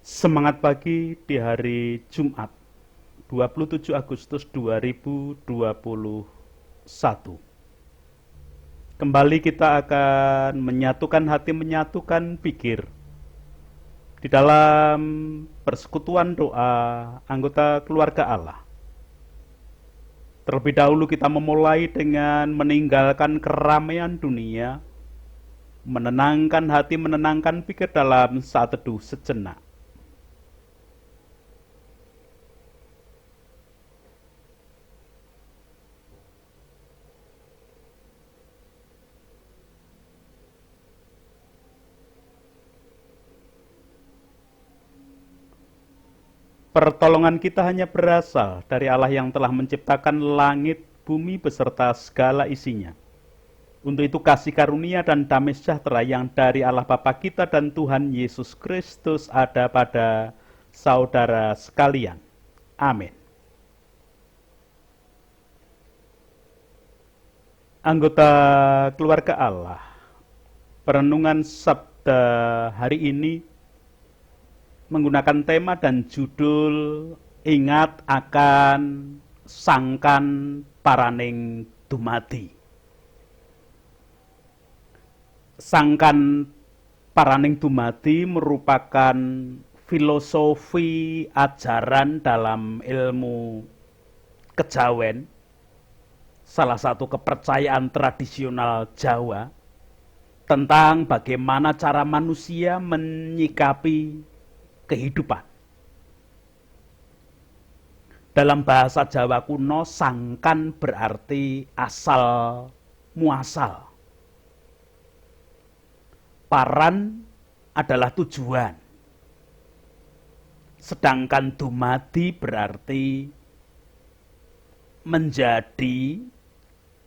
Semangat pagi di hari Jumat 27 Agustus 2021. Kembali kita akan menyatukan hati, menyatukan pikir di dalam persekutuan doa anggota keluarga Allah. Terlebih dahulu kita memulai dengan meninggalkan keramaian dunia, menenangkan hati, menenangkan pikir dalam saat teduh sejenak. Pertolongan kita hanya berasal dari Allah yang telah menciptakan langit, bumi beserta segala isinya. Untuk itu kasih karunia dan damai sejahtera yang dari Allah Bapa kita dan Tuhan Yesus Kristus ada pada saudara sekalian. Amin. Anggota keluarga Allah, perenungan Sabda hari ini menggunakan tema dan judul Ingat akan Sangkan Paraning Dumadi. Sangkan Paraning Dumadi merupakan filosofi ajaran dalam ilmu kejawen, salah satu kepercayaan tradisional Jawa tentang bagaimana cara manusia menyikapi kehidupan. Dalam bahasa Jawa kuno, sangkan berarti asal muasal. Paran adalah tujuan. Sedangkan dumadi berarti menjadi,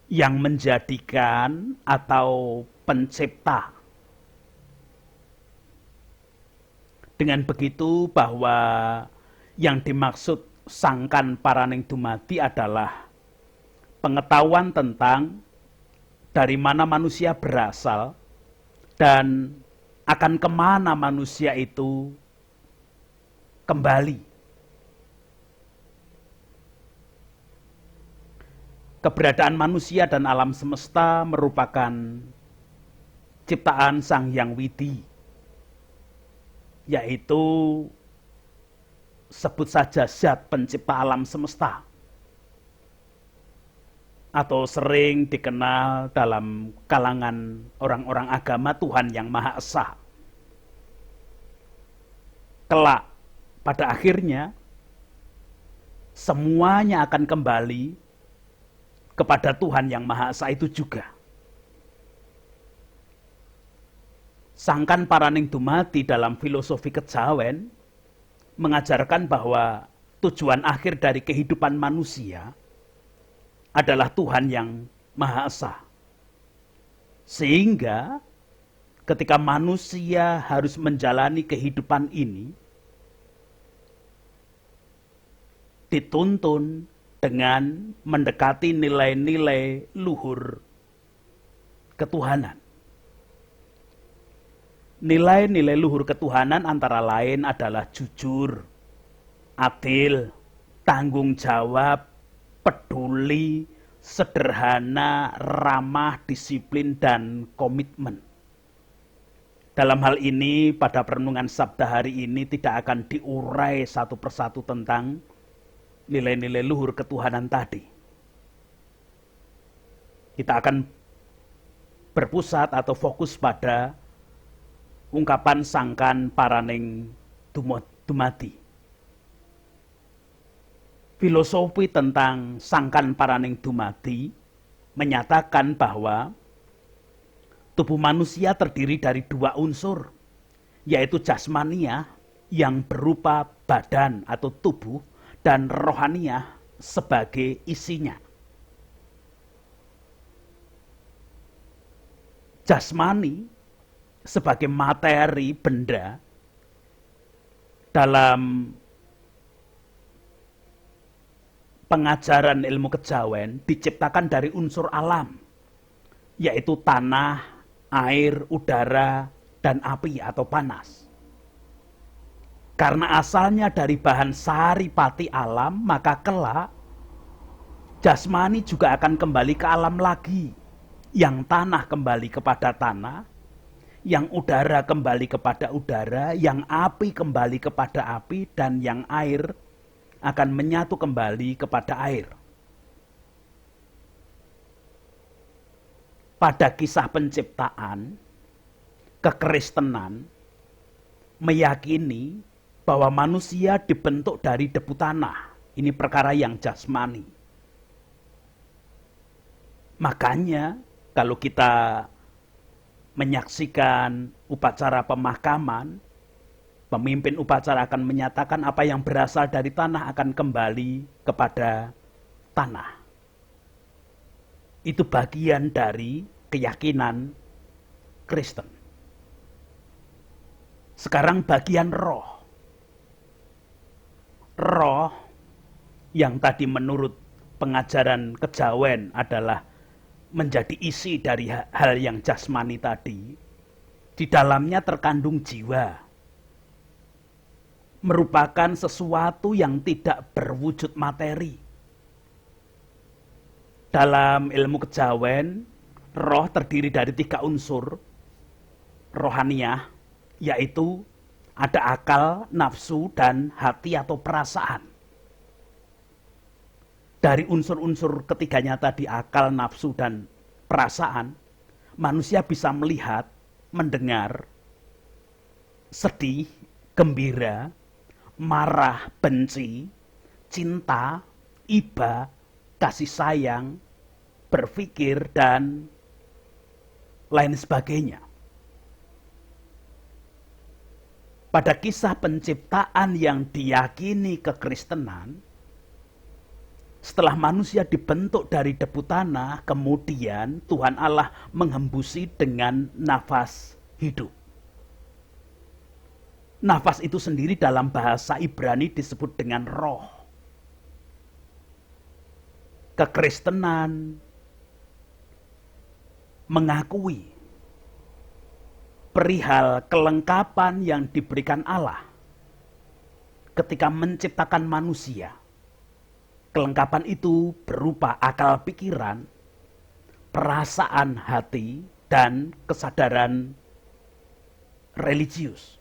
yang menjadikan atau pencipta. Dengan begitu bahwa yang dimaksud sangkan paraning dumadi adalah pengetahuan tentang dari mana manusia berasal dan akan kemana manusia itu kembali. Keberadaan manusia dan alam semesta merupakan ciptaan Sang Hyang Widi, yaitu sebut saja zat pencipta alam semesta, atau sering dikenal dalam kalangan orang-orang agama Tuhan Yang Maha Esa. Kelak pada akhirnya semuanya akan kembali kepada Tuhan Yang Maha Esa itu juga. Sangkan paraning dumadi dalam filosofi kejawen mengajarkan bahwa tujuan akhir dari kehidupan manusia adalah Tuhan Yang Maha Esa. Sehingga ketika manusia harus menjalani kehidupan ini, dituntun dengan mendekati nilai-nilai luhur ketuhanan. Nilai-nilai luhur ketuhanan antara lain adalah jujur, adil, tanggung jawab, peduli, sederhana, ramah, disiplin, dan komitmen. Dalam hal ini, pada perenungan Sabda hari ini tidak akan diurai satu persatu tentang nilai-nilai luhur ketuhanan tadi. Kita akan berpusat atau fokus pada ungkapan sangkan paraning dumadi. Filosofi tentang sangkan paraning dumadi menyatakan bahwa tubuh manusia terdiri dari dua unsur, yaitu jasmaniah yang berupa badan atau tubuh, dan rohaniah sebagai isinya. Jasmani sebagai materi benda dalam pengajaran ilmu kejawen diciptakan dari unsur alam, yaitu tanah, air, udara, dan api atau panas. Karena asalnya dari bahan saripati alam, maka kelak jasmani juga akan kembali ke alam lagi. Yang tanah kembali kepada tanah, yang udara kembali kepada udara, yang api kembali kepada api, dan yang air akan menyatu kembali kepada air. Pada kisah penciptaan, kekristenan meyakini bahwa manusia dibentuk dari debu tanah. Ini perkara yang jasmani. Makanya kalau kita menyaksikan upacara pemakaman, pemimpin upacara akan menyatakan apa yang berasal dari tanah akan kembali kepada tanah. Itu bagian dari keyakinan Kristen. Sekarang bagian roh. Roh yang tadi menurut pengajaran kejawen adalah menjadi isi dari hal yang jasmani tadi, di dalamnya terkandung jiwa. Merupakan sesuatu yang tidak berwujud materi. Dalam ilmu kejawen, roh terdiri dari 3 unsur rohaniah, yaitu ada akal, nafsu, dan hati atau perasaan. Dari unsur-unsur ketiganya tadi, akal, nafsu, dan perasaan, manusia bisa melihat, mendengar, sedih, gembira, marah, benci, cinta, iba, kasih sayang, berpikir, dan lain sebagainya. Pada kisah penciptaan yang diyakini kekristenan, setelah manusia dibentuk dari debu tanah, kemudian Tuhan Allah menghembusi dengan nafas hidup. Nafas itu sendiri dalam bahasa Ibrani disebut dengan roh. Kekristenan mengakui perihal kelengkapan yang diberikan Allah ketika menciptakan manusia. Kelengkapan itu berupa akal pikiran, perasaan hati, dan kesadaran religius.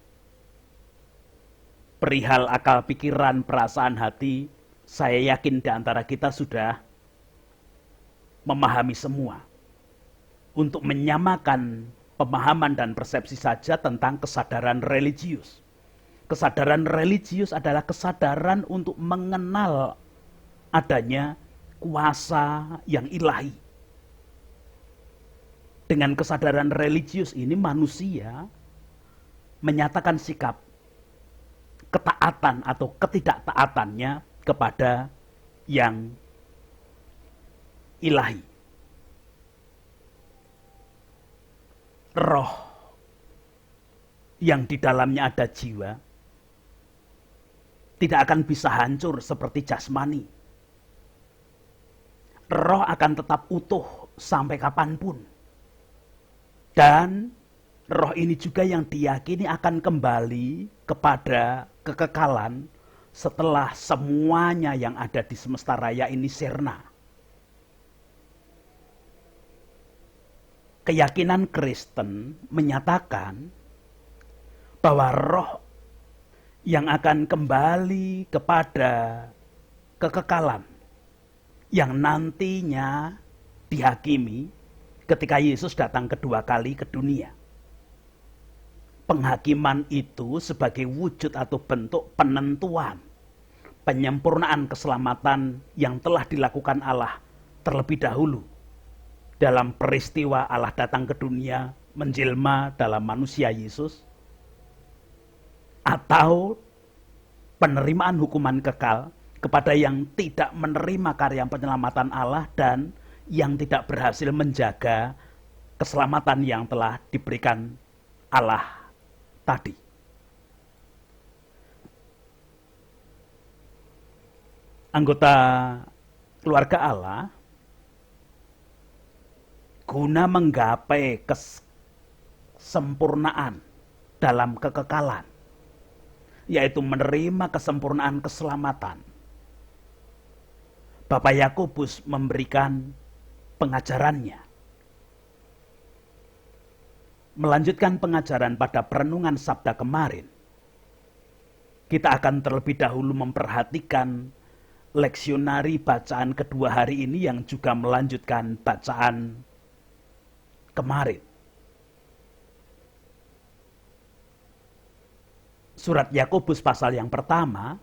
Perihal akal pikiran, perasaan hati, saya yakin di antara kita sudah memahami semua. Untuk menyamakan pemahaman dan persepsi saja tentang kesadaran religius. Kesadaran religius adalah kesadaran untuk mengenal adanya kuasa yang ilahi. Dengan kesadaran religius ini manusia menyatakan sikap ketaatan atau ketidaktaatannya kepada yang ilahi. Roh yang di dalamnya ada jiwa tidak akan bisa hancur seperti jasmani. Roh akan tetap utuh sampai kapanpun. Dan roh ini juga yang diyakini akan kembali kepada kekekalan setelah semuanya yang ada di semesta raya ini sirna. Keyakinan Kristen menyatakan bahwa roh yang akan kembali kepada kekekalan yang nantinya dihakimi ketika Yesus datang kedua kali ke dunia. Penghakiman itu sebagai wujud atau bentuk penentuan, penyempurnaan keselamatan yang telah dilakukan Allah terlebih dahulu dalam peristiwa Allah datang ke dunia menjelma dalam manusia Yesus, atau penerimaan hukuman kekal kepada yang tidak menerima karya penyelamatan Allah dan yang tidak berhasil menjaga keselamatan yang telah diberikan Allah tadi. Anggota keluarga Allah guna menggapai kesempurnaan dalam kekekalan yaitu menerima kesempurnaan keselamatan, Bapak Yakobus memberikan pengajarannya. Melanjutkan pengajaran pada perenungan Sabda kemarin, kita akan terlebih dahulu memperhatikan leksionari bacaan kedua hari ini yang juga melanjutkan bacaan kemarin. Surat Yakobus pasal yang pertama,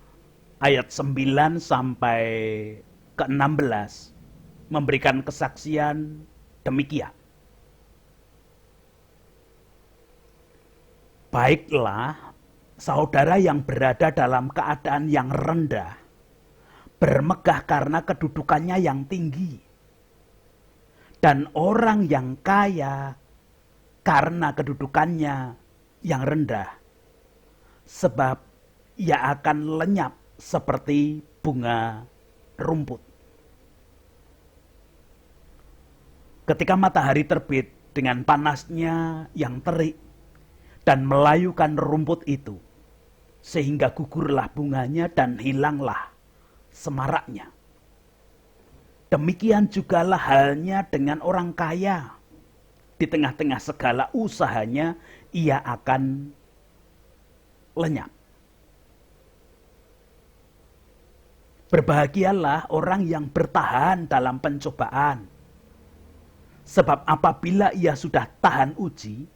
ayat 9 sampai ke-16, memberikan kesaksian demikian. Baiklah, saudara yang berada dalam keadaan yang rendah, bermegah karena kedudukannya yang tinggi. Dan orang yang kaya karena kedudukannya yang rendah, sebab ia akan lenyap seperti bunga rumput. Ketika matahari terbit dengan panasnya yang terik dan melayukan rumput itu, sehingga gugurlah bunganya dan hilanglah semaraknya. Demikian jugalah halnya dengan orang kaya. Di tengah-tengah segala usahanya, ia akan lenyap. Berbahagialah orang yang bertahan dalam pencobaan. Sebab apabila ia sudah tahan uji,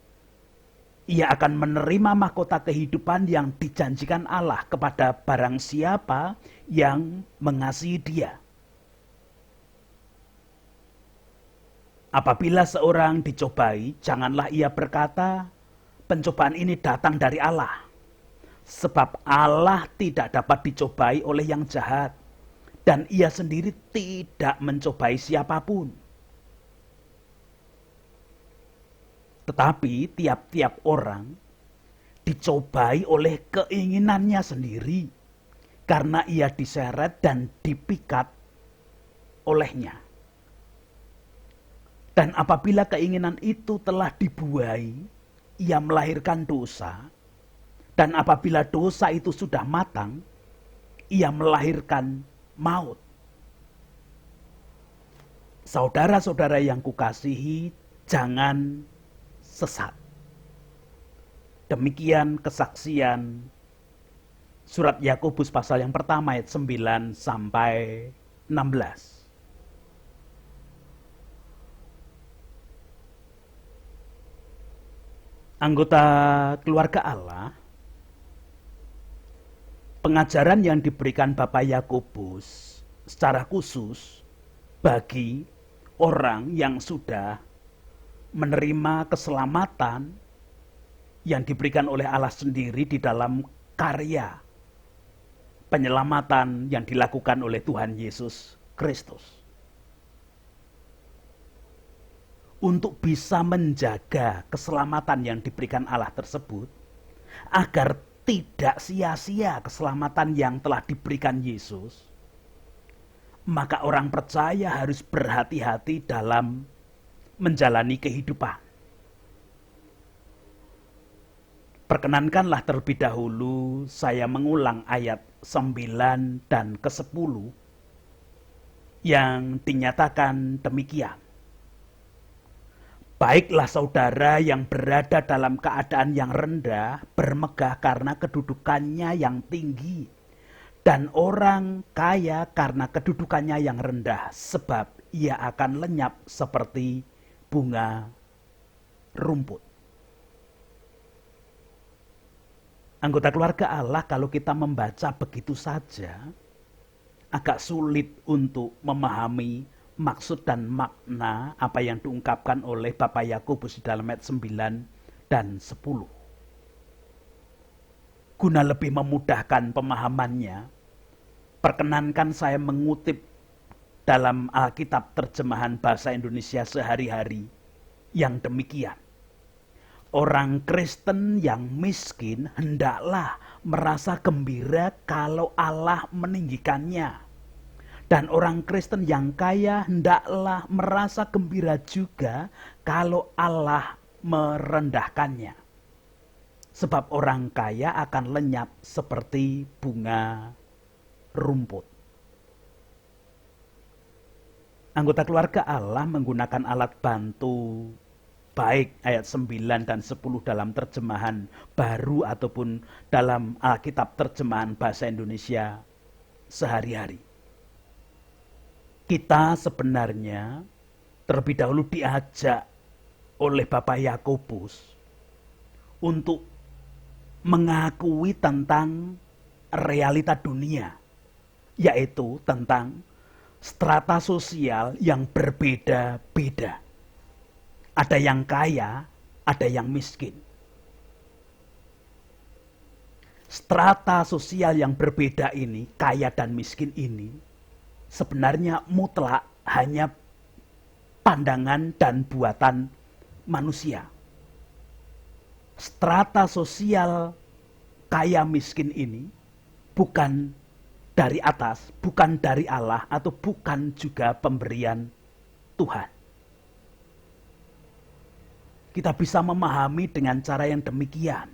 ia akan menerima mahkota kehidupan yang dijanjikan Allah kepada barang siapa yang mengasihi Dia. Apabila seorang dicobai, janganlah ia berkata, pencobaan ini datang dari Allah. Sebab Allah tidak dapat dicobai oleh yang jahat, dan ia sendiri tidak mencobai siapapun. Tetapi tiap-tiap orang dicobai oleh keinginannya sendiri, karena ia diseret dan dipikat olehnya. Dan apabila keinginan itu telah dibuai, ia melahirkan dosa. Dan apabila dosa itu sudah matang, ia melahirkan maut. Saudara-saudara yang kukasihi, jangan sesat. Demikian kesaksian surat Yakobus pasal yang pertama ayat 9 sampai 16. Anggota keluarga Allah, pengajaran yang diberikan Bapak Yakobus secara khusus bagi orang yang sudah menerima keselamatan yang diberikan oleh Allah sendiri di dalam karya penyelamatan yang dilakukan oleh Tuhan Yesus Kristus. Untuk bisa menjaga keselamatan yang diberikan Allah tersebut, agar tidak sia-sia keselamatan yang telah diberikan Yesus, maka orang percaya harus berhati-hati dalam menjalani kehidupan. Perkenankanlah terlebih dahulu saya mengulang ayat 9 dan ke-10 yang dinyatakan demikian. Baiklah saudara yang berada dalam keadaan yang rendah, bermegah karena kedudukannya yang tinggi. Dan orang kaya karena kedudukannya yang rendah, sebab ia akan lenyap seperti bunga rumput. Anggota keluarga Allah, kalau kita membaca begitu saja, agak sulit untuk memahami maksud dan makna apa yang diungkapkan oleh Bapak Yakobus di dalam ayat 9 dan 10. Guna lebih memudahkan pemahamannya, perkenankan saya mengutip dalam Alkitab terjemahan bahasa Indonesia sehari-hari yang demikian. Orang Kristen yang miskin hendaklah merasa gembira kalau Allah meninggikannya. Dan orang Kristen yang kaya hendaklah merasa gembira juga kalau Allah merendahkannya. Sebab orang kaya akan lenyap seperti bunga rumput. Anggota keluarga Allah menggunakan alat bantu baik ayat 9 dan 10 dalam terjemahan baru ataupun dalam Alkitab terjemahan bahasa Indonesia sehari-hari. Kita sebenarnya terlebih dahulu diajak oleh Bapak Yakobus untuk mengakui tentang realita dunia, yaitu tentang strata sosial yang berbeda-beda. Ada yang kaya, ada yang miskin. Strata sosial yang berbeda ini, kaya dan miskin ini, sebenarnya mutlak hanya pandangan dan buatan manusia. Strata sosial kaya miskin ini bukan dari atas, bukan dari Allah, atau bukan juga pemberian Tuhan. Kita bisa memahami dengan cara yang demikian.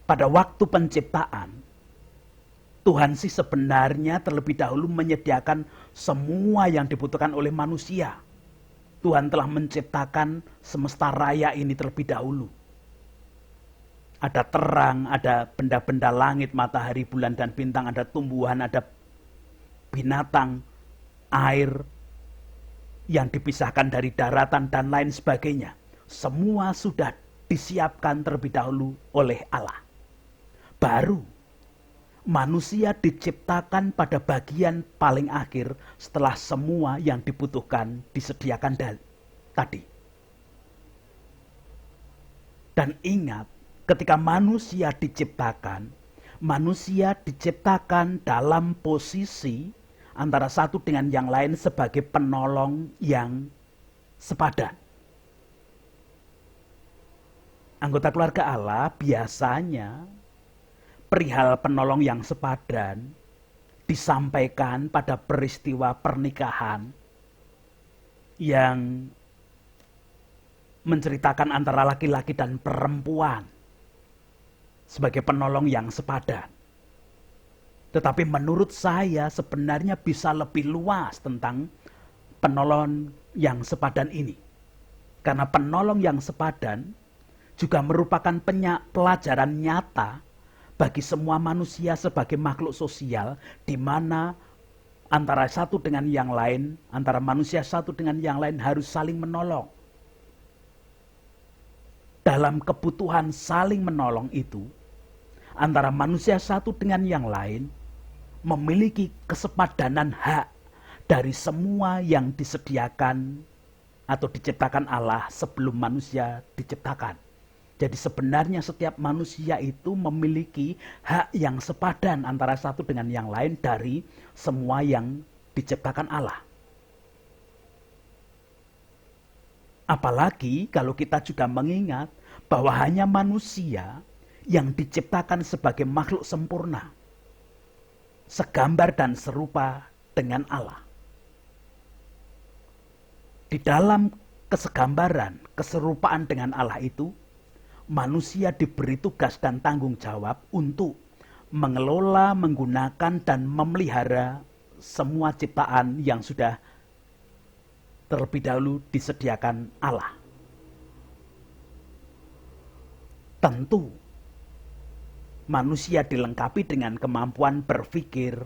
Pada waktu penciptaan, Tuhan sih sebenarnya terlebih dahulu menyediakan semua yang dibutuhkan oleh manusia. Tuhan telah menciptakan semesta raya ini terlebih dahulu. Ada terang, ada benda-benda langit, matahari, bulan, dan bintang, ada tumbuhan, ada binatang, air yang dipisahkan dari daratan, dan lain sebagainya. Semua sudah disiapkan terlebih dahulu oleh Allah. Baru manusia diciptakan pada bagian paling akhir setelah semua yang dibutuhkan disediakan tadi. Dan ingat, ketika manusia diciptakan dalam posisi antara satu dengan yang lain sebagai penolong yang sepadan. Anggota keluarga Allah biasanya perihal penolong yang sepadan disampaikan pada peristiwa pernikahan yang menceritakan antara laki-laki dan perempuan sebagai penolong yang sepadan. Tetapi menurut saya sebenarnya bisa lebih luas tentang penolong yang sepadan ini. Karena penolong yang sepadan juga merupakan pelajaran nyata bagi semua manusia sebagai makhluk sosial, di mana antara satu dengan yang lain, antara manusia satu dengan yang lain harus saling menolong. Dalam kebutuhan saling menolong itu, antara manusia satu dengan yang lain memiliki kesepadanan hak dari semua yang disediakan atau diciptakan Allah sebelum manusia diciptakan. Jadi sebenarnya setiap manusia itu memiliki hak yang sepadan antara satu dengan yang lain dari semua yang diciptakan Allah. Apalagi kalau kita juga mengingat bahwa hanya manusia yang diciptakan sebagai makhluk sempurna, segambar dan serupa dengan Allah. Di dalam kesegambaran, keserupaan dengan Allah itu, manusia diberi tugas dan tanggung jawab untuk mengelola, menggunakan, dan memelihara semua ciptaan yang sudah terlebih dahulu disediakan Allah. Tentu, manusia dilengkapi dengan kemampuan berpikir,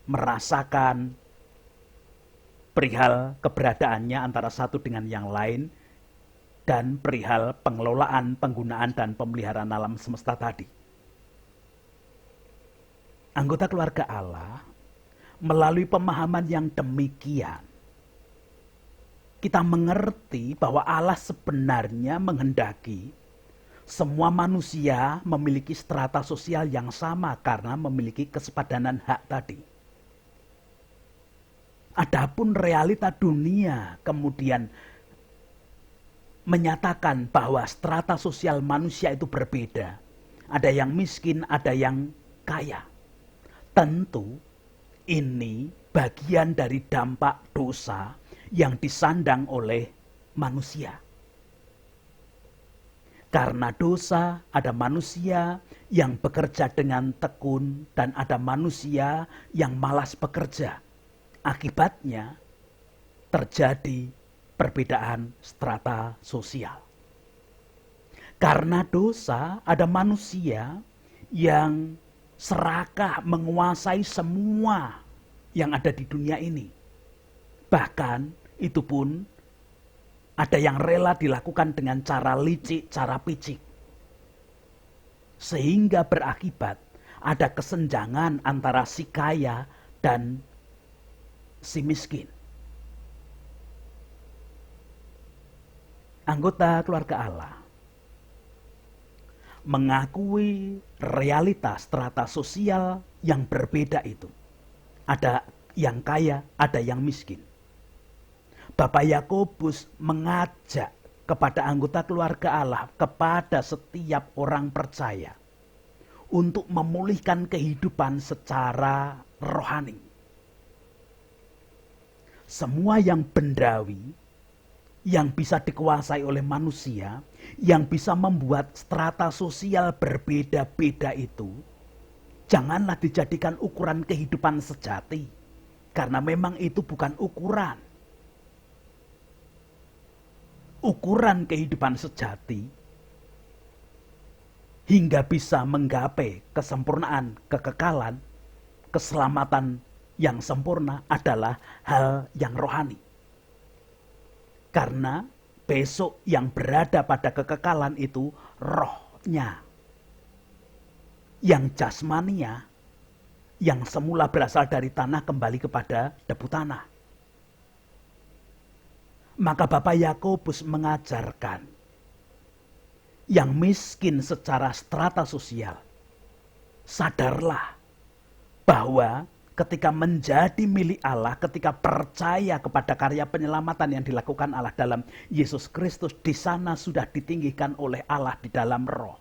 merasakan perihal keberadaannya antara satu dengan yang lain, dan perihal pengelolaan, penggunaan, dan pemeliharaan alam semesta tadi. Anggota keluarga Allah, melalui pemahaman yang demikian, kita mengerti bahwa Allah sebenarnya menghendaki semua manusia memiliki strata sosial yang sama karena memiliki kesepadanan hak tadi. Adapun realita dunia kemudian menyatakan bahwa strata sosial manusia itu berbeda. Ada yang miskin, ada yang kaya. Tentu ini bagian dari dampak dosa yang disandang oleh manusia. Karena dosa, ada manusia yang bekerja dengan tekun dan ada manusia yang malas bekerja. Akibatnya terjadi perbedaan strata sosial. Karena dosa, ada manusia yang serakah menguasai semua yang ada di dunia ini. Bahkan itu pun ada yang rela dilakukan dengan cara licik, cara picik. Sehingga berakibat ada kesenjangan antara si kaya dan si miskin. Anggota keluarga Allah mengakui realitas strata sosial yang berbeda itu. Ada yang kaya, ada yang miskin. Bapak Yakobus mengajak kepada anggota keluarga Allah, kepada setiap orang percaya, untuk memulihkan kehidupan secara rohani. Semua yang bendawi, yang bisa dikuasai oleh manusia, yang bisa membuat strata sosial berbeda-beda itu, janganlah dijadikan ukuran kehidupan sejati. Karena memang itu bukan ukuran. Ukuran kehidupan sejati hingga bisa menggapai kesempurnaan, kekekalan, keselamatan yang sempurna adalah hal yang rohani. Karena besok yang berada pada kekekalan itu rohnya. Yang jasmania, yang semula berasal dari tanah kembali kepada debu tanah. Maka Bapak Yakobus mengajarkan yang miskin secara strata sosial, sadarlah bahwa ketika menjadi milik Allah, ketika percaya kepada karya penyelamatan yang dilakukan Allah dalam Yesus Kristus, di sana sudah ditinggikan oleh Allah di dalam roh.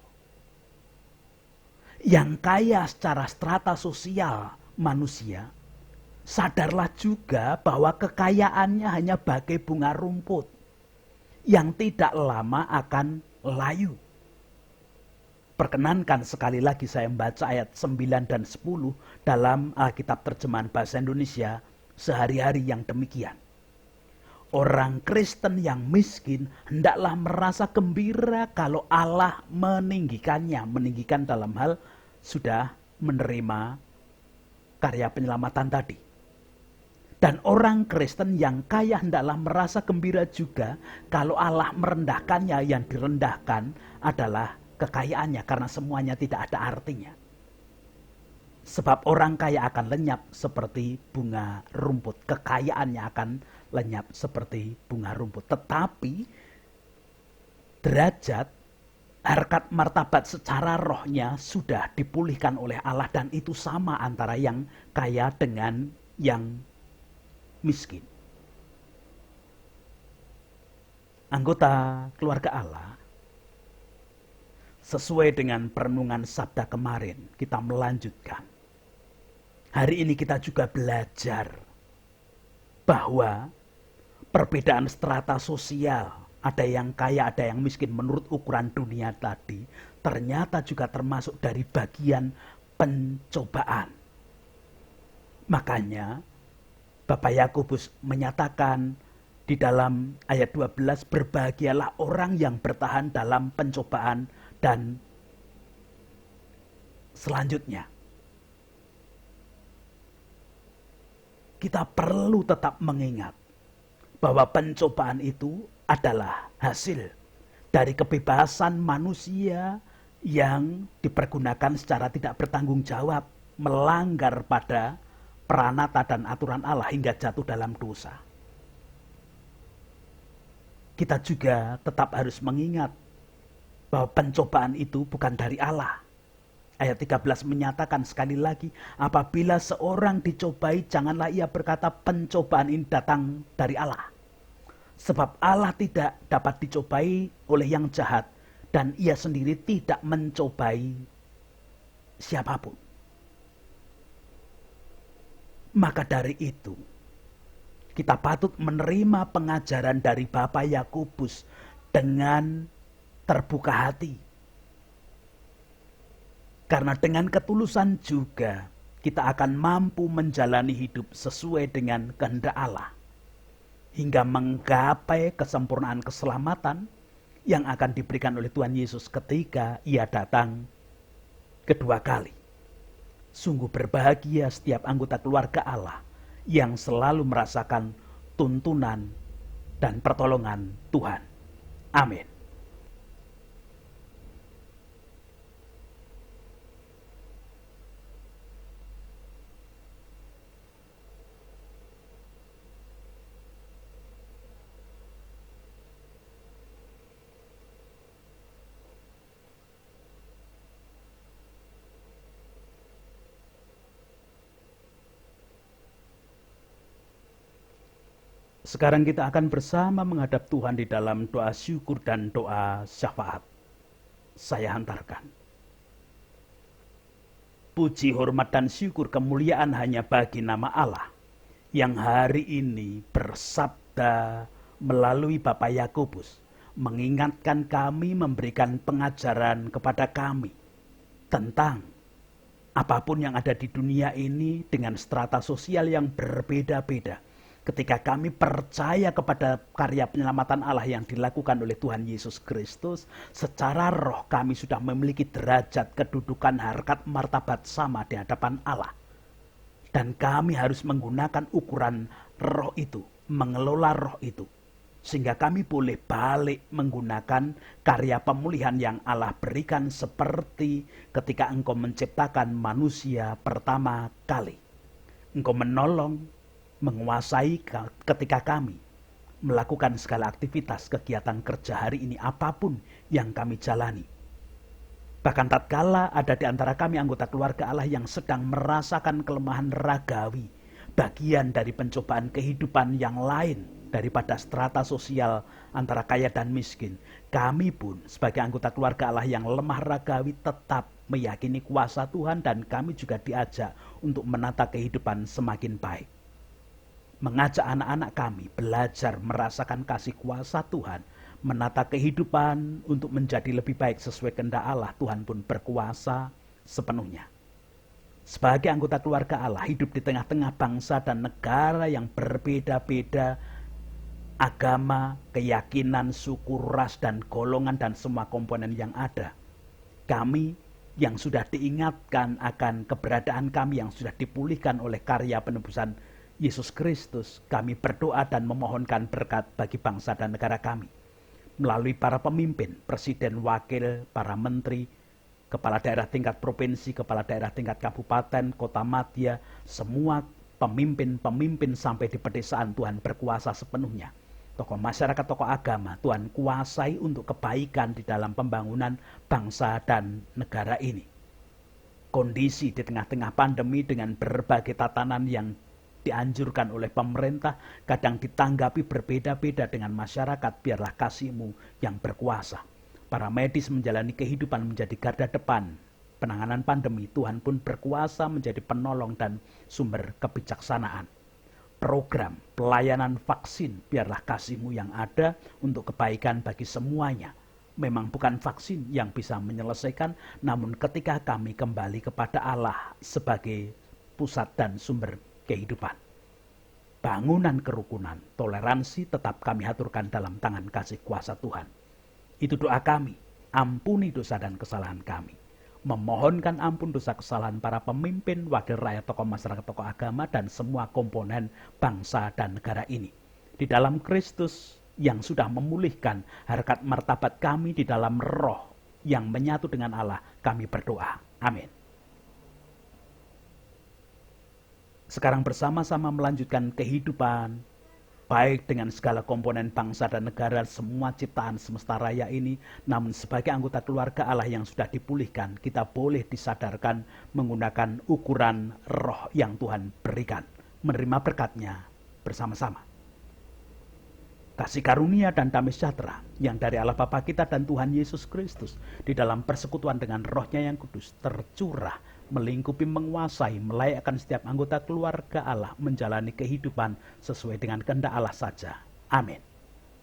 Yang kaya secara strata sosial manusia, sadarlah juga bahwa kekayaannya hanya bagai bunga rumput yang tidak lama akan layu. Perkenankan sekali lagi saya membaca ayat 9 dan 10 dalam Alkitab terjemahan bahasa Indonesia sehari-hari yang demikian. Orang Kristen yang miskin hendaklah merasa gembira kalau Allah meninggikannya. Meninggikan dalam hal sudah menerima karya penyelamatan tadi. Dan orang Kristen yang kaya hendaklah merasa gembira juga kalau Allah merendahkannya. Yang direndahkan adalah kekayaannya, karena semuanya tidak ada artinya. Sebab orang kaya akan lenyap seperti bunga rumput. Kekayaannya akan lenyap seperti bunga rumput. Tetapi derajat, harkat martabat secara rohnya sudah dipulihkan oleh Allah. Dan itu sama antara yang kaya dengan yang miskin. Anggota keluarga Allah, sesuai dengan perenungan sabda kemarin, kita melanjutkan. Hari ini kita juga belajar bahwa perbedaan strata sosial, ada yang kaya, ada yang miskin menurut ukuran dunia tadi, ternyata juga termasuk dari bagian pencobaan. Makanya Bapak Yakobus menyatakan di dalam ayat 12, berbahagialah orang yang bertahan dalam pencobaan. Dan selanjutnya, kita perlu tetap mengingat bahwa pencobaan itu adalah hasil dari kebebasan manusia yang dipergunakan secara tidak bertanggung jawab, melanggar pada peranata dan aturan Allah hingga jatuh dalam dosa. Kita juga tetap harus mengingat bahwa pencobaan itu bukan dari Allah. Ayat 13 menyatakan sekali lagi, apabila seorang dicobai, janganlah ia berkata pencobaan ini datang dari Allah. Sebab Allah tidak dapat dicobai oleh yang jahat, dan ia sendiri tidak mencobai siapapun. Maka dari itu, kita patut menerima pengajaran dari Bapak Yakobus dengan terbuka hati. Karena dengan ketulusan juga kita akan mampu menjalani hidup sesuai dengan kehendak Allah, hingga menggapai kesempurnaan keselamatan yang akan diberikan oleh Tuhan Yesus ketika Ia datang kedua kali. Sungguh berbahagia setiap anggota keluarga Allah yang selalu merasakan tuntunan dan pertolongan Tuhan. Amin. Sekarang kita akan bersama menghadap Tuhan di dalam doa syukur dan doa syafaat. Saya hantarkan. Puji, hormat, dan syukur kemuliaan hanya bagi nama Allah yang hari ini bersabda melalui Bapak Yakobus, mengingatkan kami, memberikan pengajaran kepada kami tentang apapun yang ada di dunia ini dengan strata sosial yang berbeda-beda. Ketika kami percaya kepada karya penyelamatan Allah yang dilakukan oleh Tuhan Yesus Kristus, secara roh kami sudah memiliki derajat, kedudukan, harkat, martabat sama di hadapan Allah. Dan kami harus menggunakan ukuran roh itu, mengelola roh itu. Sehingga kami boleh balik menggunakan karya pemulihan yang Allah berikan seperti ketika Engkau menciptakan manusia pertama kali. Engkau menolong, menguasai ketika kami melakukan segala aktivitas kegiatan kerja hari ini apapun yang kami jalani. Bahkan tatkala ada di antara kami anggota keluarga Allah yang sedang merasakan kelemahan ragawi, bagian dari pencobaan kehidupan yang lain daripada strata sosial antara kaya dan miskin, kami pun sebagai anggota keluarga Allah yang lemah ragawi tetap meyakini kuasa Tuhan, dan kami juga diajak untuk menata kehidupan semakin baik. Mengajak anak-anak kami belajar merasakan kasih kuasa Tuhan, menata kehidupan untuk menjadi lebih baik sesuai kehendak Allah. Tuhan pun berkuasa sepenuhnya. Sebagai anggota keluarga Allah, hidup di tengah-tengah bangsa dan negara yang berbeda-beda, agama, keyakinan, suku, ras, dan golongan, dan semua komponen yang ada. Kami yang sudah diingatkan akan keberadaan kami yang sudah dipulihkan oleh karya penebusan Yesus Kristus, kami berdoa dan memohonkan berkat bagi bangsa dan negara kami. Melalui para pemimpin, presiden, wakil, para menteri, kepala daerah tingkat provinsi, kepala daerah tingkat kabupaten, kota madya, semua pemimpin-pemimpin sampai di pedesaan, Tuhan berkuasa sepenuhnya. Tokoh masyarakat, tokoh agama, Tuhan kuasai untuk kebaikan di dalam pembangunan bangsa dan negara ini. Kondisi di tengah-tengah pandemi dengan berbagai tatanan yang dianjurkan oleh pemerintah kadang ditanggapi berbeda-beda dengan masyarakat. Biarlah kasih-Mu yang berkuasa. Para medis menjalani kehidupan menjadi garda depan penanganan pandemi. Tuhan pun berkuasa menjadi penolong dan sumber kebijaksanaan. Program pelayanan vaksin, biarlah kasih-Mu yang ada untuk kebaikan bagi semuanya. Memang bukan vaksin yang bisa menyelesaikan, namun ketika kami kembali kepada Allah sebagai pusat dan sumber kehidupan, bangunan kerukunan, toleransi tetap kami haturkan dalam tangan kasih kuasa Tuhan. Itu doa kami. Ampuni dosa dan kesalahan kami. Memohonkan ampun dosa kesalahan para pemimpin, wakil rakyat, tokoh masyarakat, tokoh agama, dan semua komponen bangsa dan negara ini. Di dalam Kristus yang sudah memulihkan harkat martabat kami di dalam roh yang menyatu dengan Allah, kami berdoa. Amin. Sekarang bersama-sama melanjutkan kehidupan, baik dengan segala komponen bangsa dan negara, semua ciptaan semesta raya ini. Namun sebagai anggota keluarga Allah yang sudah dipulihkan, kita boleh disadarkan menggunakan ukuran roh yang Tuhan berikan. Menerima berkatnya bersama-sama. Kasih karunia dan damai sejahtera yang dari Allah Bapa kita dan Tuhan Yesus Kristus di dalam persekutuan dengan rohnya yang kudus tercurah, melingkupi, menguasai, melayakkan setiap anggota keluarga Allah menjalani kehidupan sesuai dengan kehendak Allah saja. Amin.